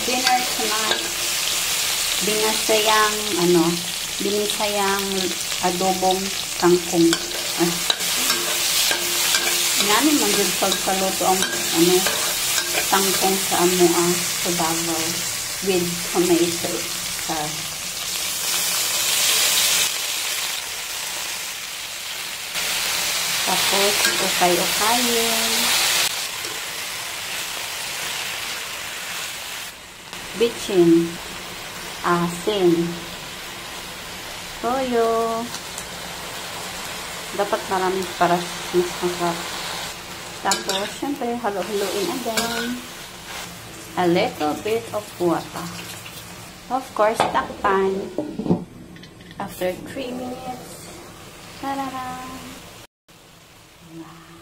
dinner tonight. Binisayang adobong kangkong. Yan man jud pagkaluto ang kangkong sa amoa sa Davao with tomato sauce. Tapos ukay-ukayin. Bitchin, asin, toyo. Dapat marami para mas masarap. Tapos, syempre, halo-haloin again. A little bit of water. Of course, takpan. After 3 minutes. Ta-da-da! Wow.